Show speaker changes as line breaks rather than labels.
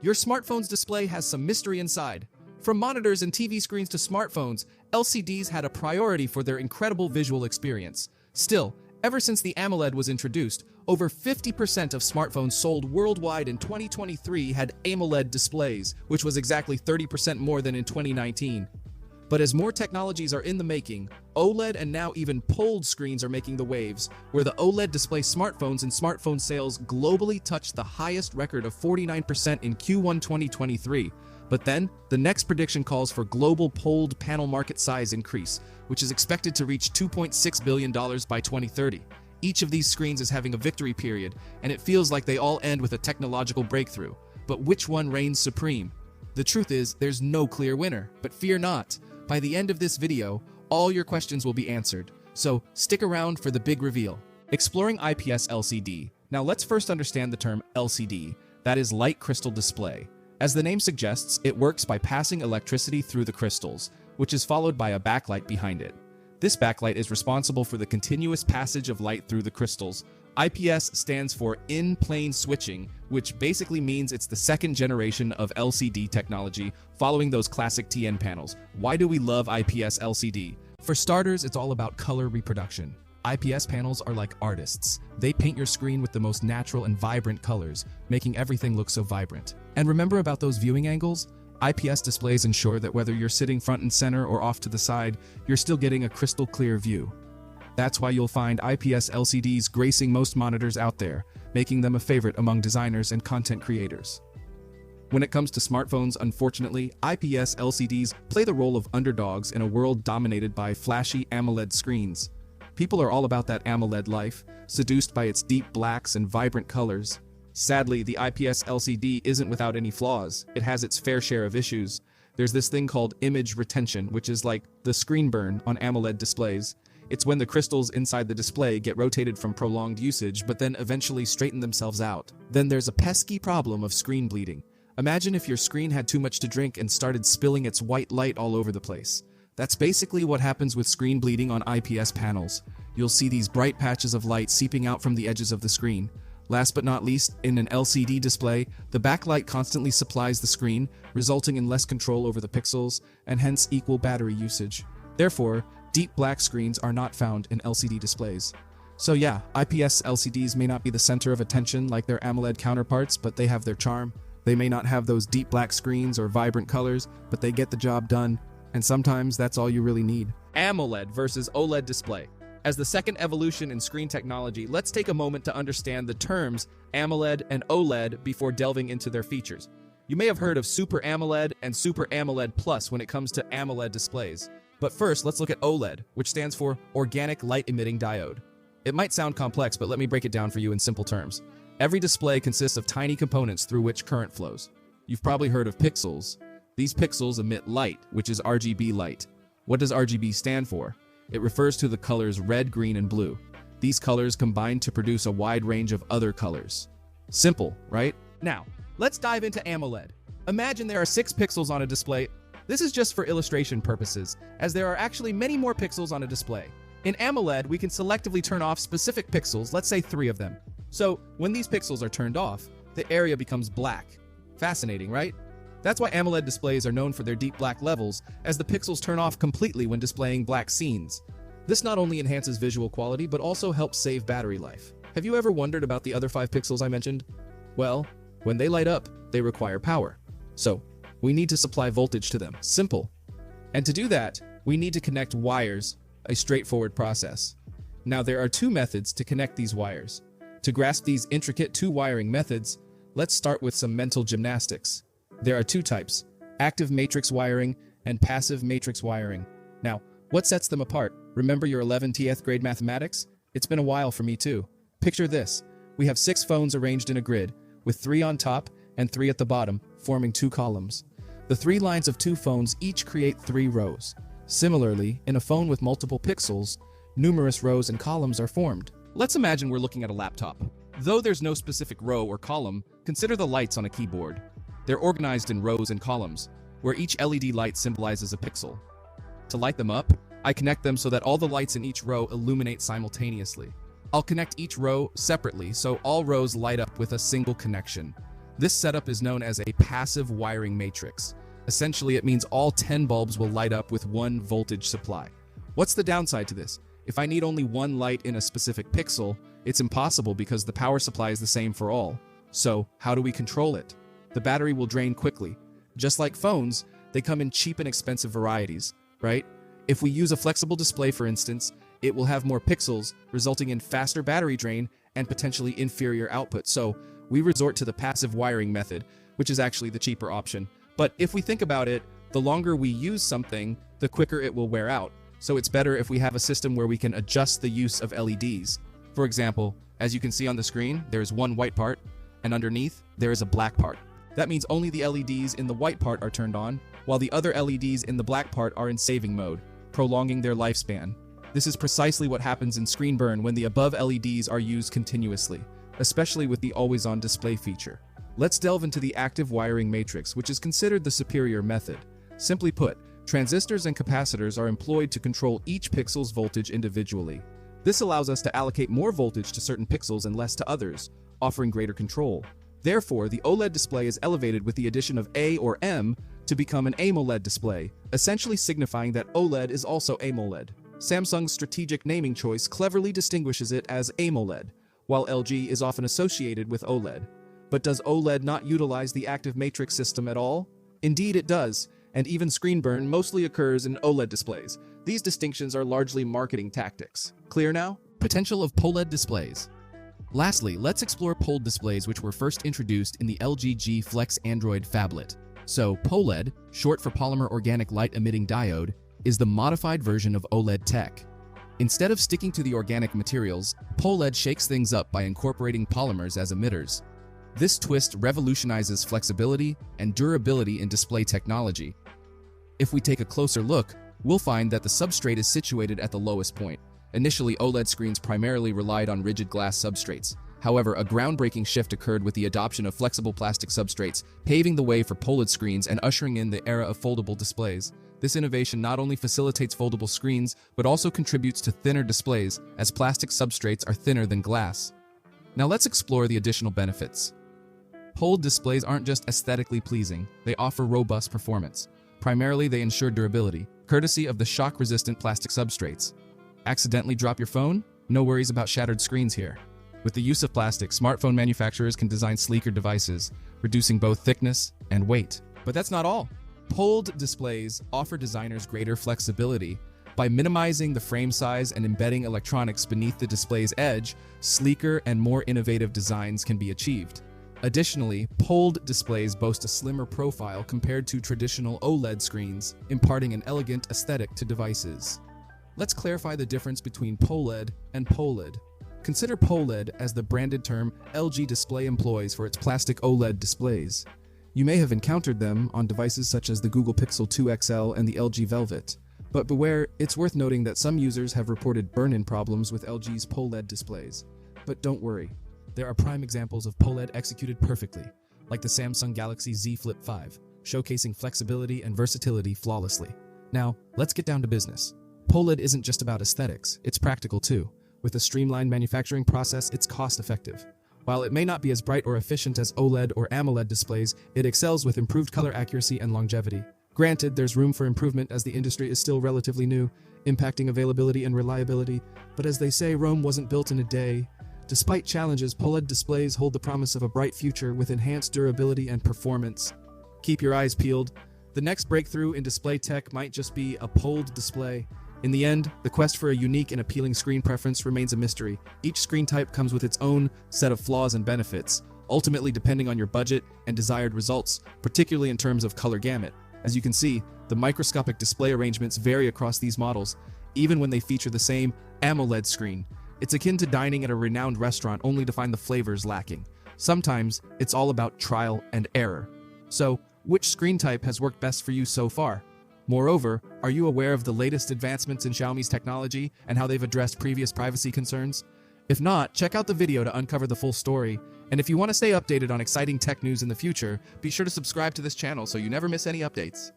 Your smartphone's display has some mystery inside. From monitors and TV screens to smartphones, LCDs had a priority for their incredible visual experience. Still, ever since the AMOLED was introduced, over 50% of smartphones sold worldwide in 2023 had AMOLED displays, which was exactly 30% more than in 2019. But as more technologies are in the making, OLED and now even pOLED screens are making the waves, where the OLED display smartphones and smartphone sales globally touched the highest record of 49% in Q1 2023. But then, the next prediction calls for global pOLED panel market size increase, which is expected to reach $2.6 billion by 2030. Each of these screens is having a victory period, and it feels like they all end with a technological breakthrough. But which one reigns supreme? The truth is, there's no clear winner, but fear not. By the end of this video, all your questions will be answered, so stick around for the big reveal. Exploring IPS LCD. Now let's first understand the term LCD, that is light crystal display. As the name suggests, it works by passing electricity through the crystals, which is followed by a backlight behind it. This backlight is responsible for the continuous passage of light through the crystals. IPS stands for in-plane switching, which basically means it's the second generation of LCD technology, following those classic TN panels. Why do we love IPS LCD? For starters, it's all about color reproduction. IPS panels are like artists. They paint your screen with the most natural and vibrant colors, making everything look so vibrant. And remember about those viewing angles? IPS displays ensure that whether you're sitting front and center or off to the side, you're still getting a crystal clear view. That's why you'll find IPS LCDs gracing most monitors out there, making them a favorite among designers and content creators. When it comes to smartphones, unfortunately, IPS LCDs play the role of underdogs in a world dominated by flashy AMOLED screens. People are all about that AMOLED life, seduced by its deep blacks and vibrant colors. Sadly, the IPS LCD isn't without any flaws. It has its fair share of issues. There's this thing called image retention, which is like the screen burn on AMOLED displays. It's when the crystals inside the display get rotated from prolonged usage, but then eventually straighten themselves out. Then there's a pesky problem of screen bleeding. Imagine if your screen had too much to drink and started spilling its white light all over the place. That's basically what happens with screen bleeding on IPS panels. You'll see these bright patches of light seeping out from the edges of the screen. Last but not least, in an LCD display, the backlight constantly supplies the screen, resulting in less control over the pixels, and hence equal battery usage. Therefore, deep black screens are not found in LCD displays. So yeah, IPS LCDs may not be the center of attention like their AMOLED counterparts, but they have their charm. They may not have those deep black screens or vibrant colors, but they get the job done. And sometimes that's all you really need. AMOLED versus OLED display. As the second evolution in screen technology, let's take a moment to understand the terms AMOLED and OLED before delving into their features. You may have heard of Super AMOLED and Super AMOLED Plus when it comes to AMOLED displays. But first, let's look at OLED, which stands for Organic Light Emitting Diode. It might sound complex, but let me break it down for you in simple terms. Every display consists of tiny components through which current flows. You've probably heard of pixels. These pixels emit light, which is RGB light. What does RGB stand for? It refers to the colors red, green, and blue. These colors combine to produce a wide range of other colors. Simple, right? Now, let's dive into AMOLED. Imagine there are 6 pixels on a display. This is just for illustration purposes, as there are actually many more pixels on a display. In AMOLED, we can selectively turn off specific pixels, let's say 3 of them. So, when these pixels are turned off, the area becomes black. Fascinating, right? That's why AMOLED displays are known for their deep black levels, as the pixels turn off completely when displaying black scenes. This not only enhances visual quality, but also helps save battery life. Have you ever wondered about the other 5 pixels I mentioned? Well, when they light up, they require power. So, we need to supply voltage to them. Simple. And to do that, we need to connect wires, a straightforward process. Now, there are 2 methods to connect these wires. To grasp these intricate 2 wiring methods, let's start with some mental gymnastics. There are 2 types, active matrix wiring and passive matrix wiring. Now, what sets them apart? Remember your 11th grade mathematics? It's been a while for me too. Picture this. We have 6 phones arranged in a grid, with 3 on top and 3 at the bottom, forming 2 columns. The 3 lines of 2 phones each create 3 rows. Similarly, in a phone with multiple pixels, numerous rows and columns are formed. Let's imagine we're looking at a laptop. Though there's no specific row or column, consider the lights on a keyboard. They're organized in rows and columns, where each LED light symbolizes a pixel. To light them up, I connect them so that all the lights in each row illuminate simultaneously. I'll connect each row separately so all rows light up with a single connection. This setup is known as a passive wiring matrix. Essentially, it means all 10 bulbs will light up with one voltage supply. What's the downside to this? If I need only one light in a specific pixel, it's impossible because the power supply is the same for all. So, how do we control it? The battery will drain quickly. Just like phones, they come in cheap and expensive varieties, right? If we use a flexible display, for instance, it will have more pixels, resulting in faster battery drain and potentially inferior output. So, we resort to the passive wiring method, which is actually the cheaper option. But if we think about it, the longer we use something, the quicker it will wear out. So it's better if we have a system where we can adjust the use of LEDs. For example, as you can see on the screen, there is one white part, and underneath, there is a black part. That means only the LEDs in the white part are turned on, while the other LEDs in the black part are in saving mode, prolonging their lifespan. This is precisely what happens in screen burn when the above LEDs are used continuously, especially with the always-on display feature. Let's delve into the active wiring matrix, which is considered the superior method. Simply put, transistors and capacitors are employed to control each pixel's voltage individually. This allows us to allocate more voltage to certain pixels and less to others, offering greater control. Therefore, the OLED display is elevated with the addition of A or M to become an AMOLED display, essentially signifying that OLED is also AMOLED. Samsung's strategic naming choice cleverly distinguishes it as AMOLED, while LG is often associated with OLED. But does OLED not utilize the active matrix system at all? Indeed it does, and even screen burn mostly occurs in OLED displays. These distinctions are largely marketing tactics. Clear now? Potential of pOLED displays. Lastly, let's explore pOLED displays, which were first introduced in the LG G Flex Android phablet. So, pOLED, short for polymer organic light emitting diode, is the modified version of OLED tech. Instead of sticking to the organic materials, pOLED shakes things up by incorporating polymers as emitters. This twist revolutionizes flexibility and durability in display technology. If we take a closer look, we'll find that the substrate is situated at the lowest point. Initially, OLED screens primarily relied on rigid glass substrates. However, a groundbreaking shift occurred with the adoption of flexible plastic substrates, paving the way for pOLED screens and ushering in the era of foldable displays. This innovation not only facilitates foldable screens, but also contributes to thinner displays, as plastic substrates are thinner than glass. Now let's explore the additional benefits. pOLED displays aren't just aesthetically pleasing, they offer robust performance. Primarily, they ensure durability, courtesy of the shock-resistant plastic substrates. Accidentally drop your phone? No worries about shattered screens here. With the use of plastic, smartphone manufacturers can design sleeker devices, reducing both thickness and weight. But that's not all. pOLED displays offer designers greater flexibility. By minimizing the frame size and embedding electronics beneath the display's edge, sleeker and more innovative designs can be achieved. Additionally, pOLED displays boast a slimmer profile compared to traditional OLED screens, imparting an elegant aesthetic to devices. Let's clarify the difference between pOLED and pOLED. Consider pOLED as the branded term LG Display employs for its plastic OLED displays. You may have encountered them on devices such as the Google Pixel 2 XL and the LG Velvet. But beware, it's worth noting that some users have reported burn-in problems with LG's pOLED displays. But don't worry. There are prime examples of pOLED executed perfectly, like the Samsung Galaxy Z Flip 5, showcasing flexibility and versatility flawlessly. Now, let's get down to business. pOLED isn't just about aesthetics, it's practical too. With a streamlined manufacturing process, it's cost-effective. While it may not be as bright or efficient as OLED or AMOLED displays, it excels with improved color accuracy and longevity. Granted, there's room for improvement as the industry is still relatively new, impacting availability and reliability, but as they say, Rome wasn't built in a day. Despite challenges, pOLED displays hold the promise of a bright future with enhanced durability and performance. Keep your eyes peeled. The next breakthrough in display tech might just be a pOLED display. In the end, the quest for a unique and appealing screen preference remains a mystery. Each screen type comes with its own set of flaws and benefits, ultimately depending on your budget and desired results, particularly in terms of color gamut. As you can see, the microscopic display arrangements vary across these models, even when they feature the same AMOLED screen. It's akin to dining at a renowned restaurant only to find the flavors lacking. Sometimes, it's all about trial and error. So, which screen type has worked best for you so far? Moreover, are you aware of the latest advancements in Xiaomi's technology and how they've addressed previous privacy concerns? If not, check out the video to uncover the full story. And if you want to stay updated on exciting tech news in the future, be sure to subscribe to this channel so you never miss any updates.